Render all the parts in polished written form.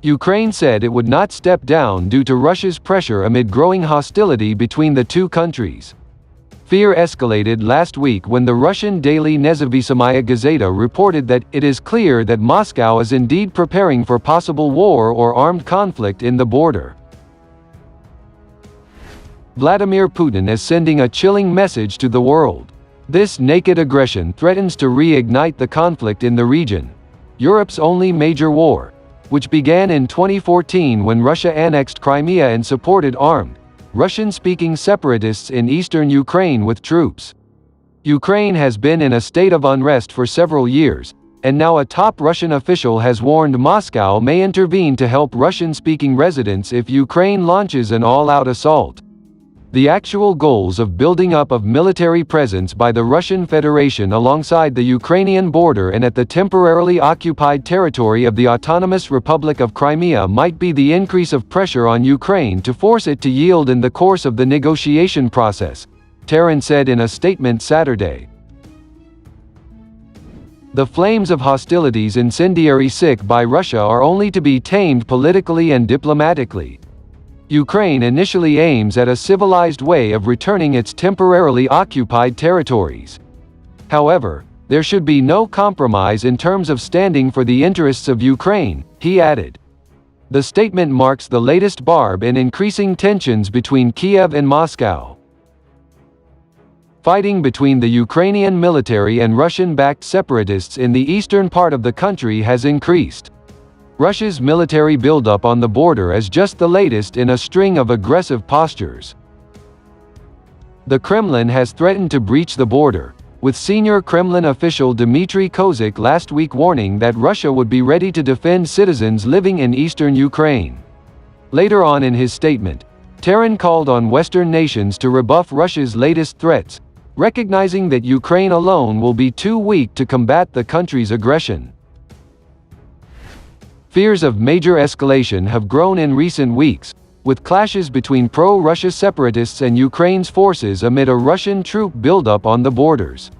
Ukraine said it would not step down due to Russia's pressure amid growing hostility between the two countries. Fear escalated last week when the Russian daily Nezavisimaya Gazeta reported that it is clear that Moscow is indeed preparing for possible war or armed conflict in the border. Vladimir Putin is sending a chilling message to the world. This naked aggression threatens to reignite the conflict in the region, Europe's only major war, which began in 2014 when Russia annexed Crimea and supported armed, Russian-speaking separatists in eastern Ukraine with troops. Ukraine has been in a state of unrest for several years, and now a top Russian official has warned Moscow may intervene to help Russian-speaking residents if Ukraine launches an all-out assault. The actual goals of building up of military presence by the Russian Federation alongside the Ukrainian border and at the temporarily occupied territory of the Autonomous Republic of Crimea might be the increase of pressure on Ukraine to force it to yield in the course of the negotiation process, Tehran said in a statement Saturday. The flames of hostilities incendiary sick by Russia are only to be tamed politically and diplomatically. Ukraine initially aims at a civilized way of returning its temporarily occupied territories. However, there should be no compromise in terms of standing for the interests of Ukraine, he added. The statement marks the latest barb in increasing tensions between Kiev and Moscow. Fighting between the Ukrainian military and Russian-backed separatists in the eastern part of the country has increased. Russia's military buildup on the border is just the latest in a string of aggressive postures. The Kremlin has threatened to breach the border, with senior Kremlin official Dmitry Kozak last week warning that Russia would be ready to defend citizens living in eastern Ukraine. Later on in his statement, Tehran called on Western nations to rebuff Russia's latest threats, recognizing that Ukraine alone will be too weak to combat the country's aggression. Fears of major escalation have grown in recent weeks, with clashes between pro-Russia separatists and Ukraine's forces amid a Russian troop buildup on the borders.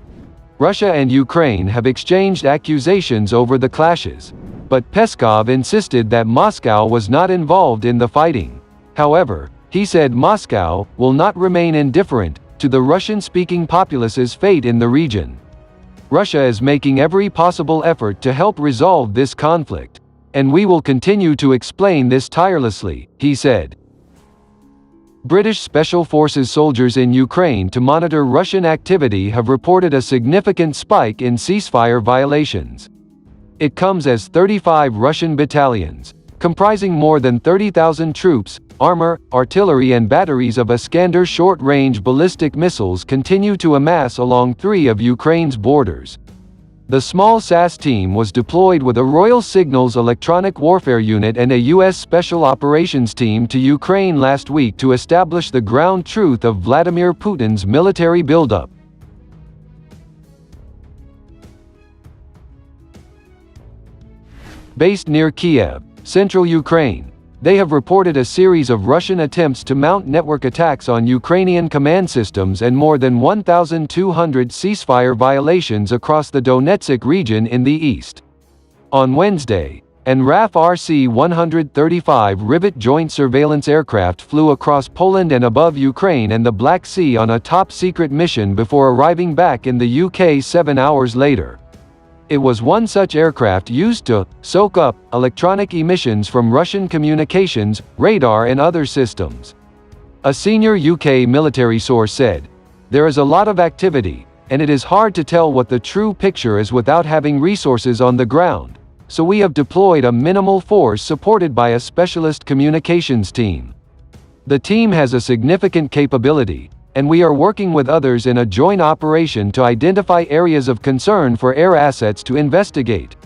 Russia and Ukraine have exchanged accusations over the clashes, but Peskov insisted that Moscow was not involved in the fighting. However, he said Moscow will not remain indifferent to the Russian-speaking populace's fate in the region. Russia is making every possible effort to help resolve this conflict, and we will continue to explain this tirelessly, he said. British Special Forces soldiers in Ukraine to monitor Russian activity have reported a significant spike in ceasefire violations. It comes as 35 Russian battalions, comprising more than 30,000 troops, armor, artillery and batteries of Iskander short-range ballistic missiles continue to amass along 3 of Ukraine's borders. The small SAS team was deployed with a Royal Signals electronic warfare unit and a U.S. Special Operations team to Ukraine last week to establish the ground truth of Vladimir Putin's military buildup. Based near Kiev, central Ukraine, they have reported a series of Russian attempts to mount network attacks on Ukrainian command systems and more than 1,200 ceasefire violations across the Donetsk region in the east. On Wednesday, an RAF RC-135 Rivet joint surveillance aircraft flew across Poland and above Ukraine and the Black Sea on a top-secret mission before arriving back in the UK 7 hours later. It was one such aircraft used to soak up electronic emissions from Russian communications, radar and other systems. A senior UK military source said, "There is a lot of activity, and it is hard to tell what the true picture is without having resources on the ground, so we have deployed a minimal force supported by a specialist communications team. The team has a significant capability, and we are working with others in a joint operation to identify areas of concern for air assets to investigate."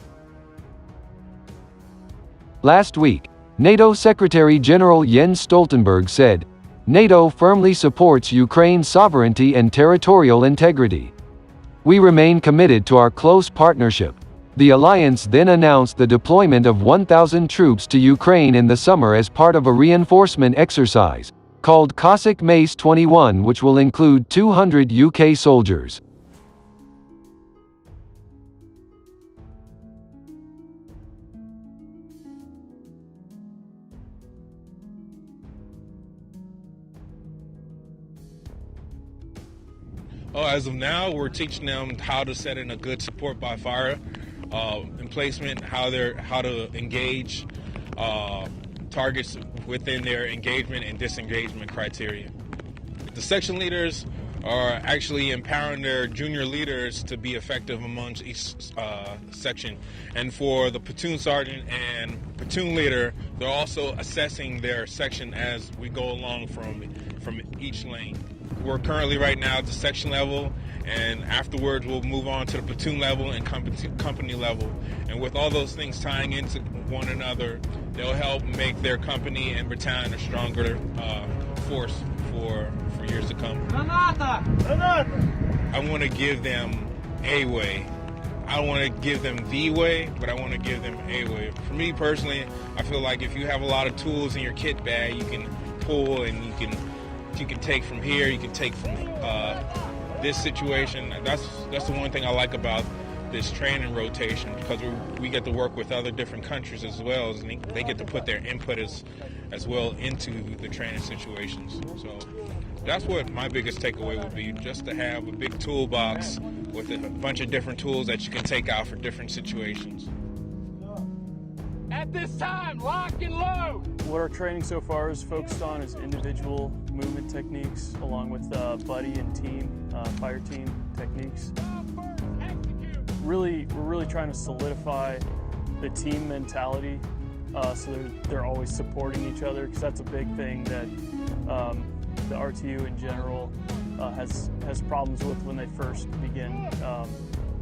Last week, NATO Secretary-General Jens Stoltenberg said, "NATO firmly supports Ukraine's sovereignty and territorial integrity. We remain committed to our close partnership." The alliance then announced the deployment of 1,000 troops to Ukraine in the summer as part of a reinforcement exercise, called Cossack Mace 21, which will include 200 UK soldiers. Oh, as of now, we're teaching them how to set in a good support by fire emplacement, how to engage targets within their engagement and disengagement criteria. The section leaders are actually empowering their junior leaders to be effective amongst each section. And for the platoon sergeant and platoon leader, they're also assessing their section as we go along from each lane. We're currently right now at the section level, and afterwards we'll move on to the platoon level and company level. And with all those things tying into one another, they'll help make their company and battalion a stronger force for years to come. Granata! Granata! I want to give them a way. I don't want to give them the way, but I want to give them a way. For me personally, I feel like if you have a lot of tools in your kit bag, you can pull and you can take from here, you can take from this situation. That's the one thing I like about this training rotation, because we get to work with other different countries as well, and they get to put their input as well into the training situations. So that's what my biggest takeaway would be, just to have a big toolbox with a bunch of different tools that you can take out for different situations. At this time, lock and load! What our training so far is focused on is individual movement techniques, along with buddy and team, fire team techniques. We're really trying to solidify the team mentality, so they're always supporting each other, because that's a big thing that the RTU in general has problems with when they first begin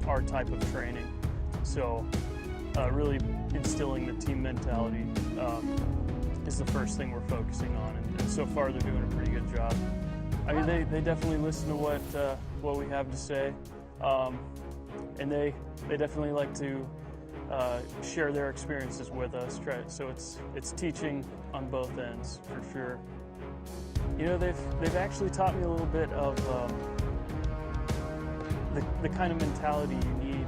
our type of training. So really instilling the team mentality is the first thing we're focusing on, and so far they're doing a pretty good job. I mean, they definitely listen to what we have to say, and they definitely like to share their experiences with us. So it's teaching on both ends for sure. You know, they've actually taught me a little bit of the kind of mentality you need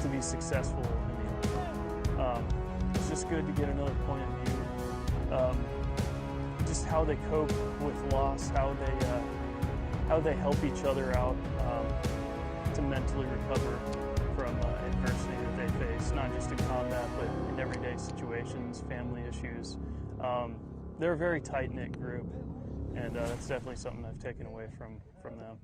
to be successful in the Army. It's just good to get another point of view. Just how they cope with loss, how they help each other out to mentally recover from adversity that they face, not just in combat, but in everyday situations, family issues. They're a very tight-knit group, and that's definitely something I've taken away from them.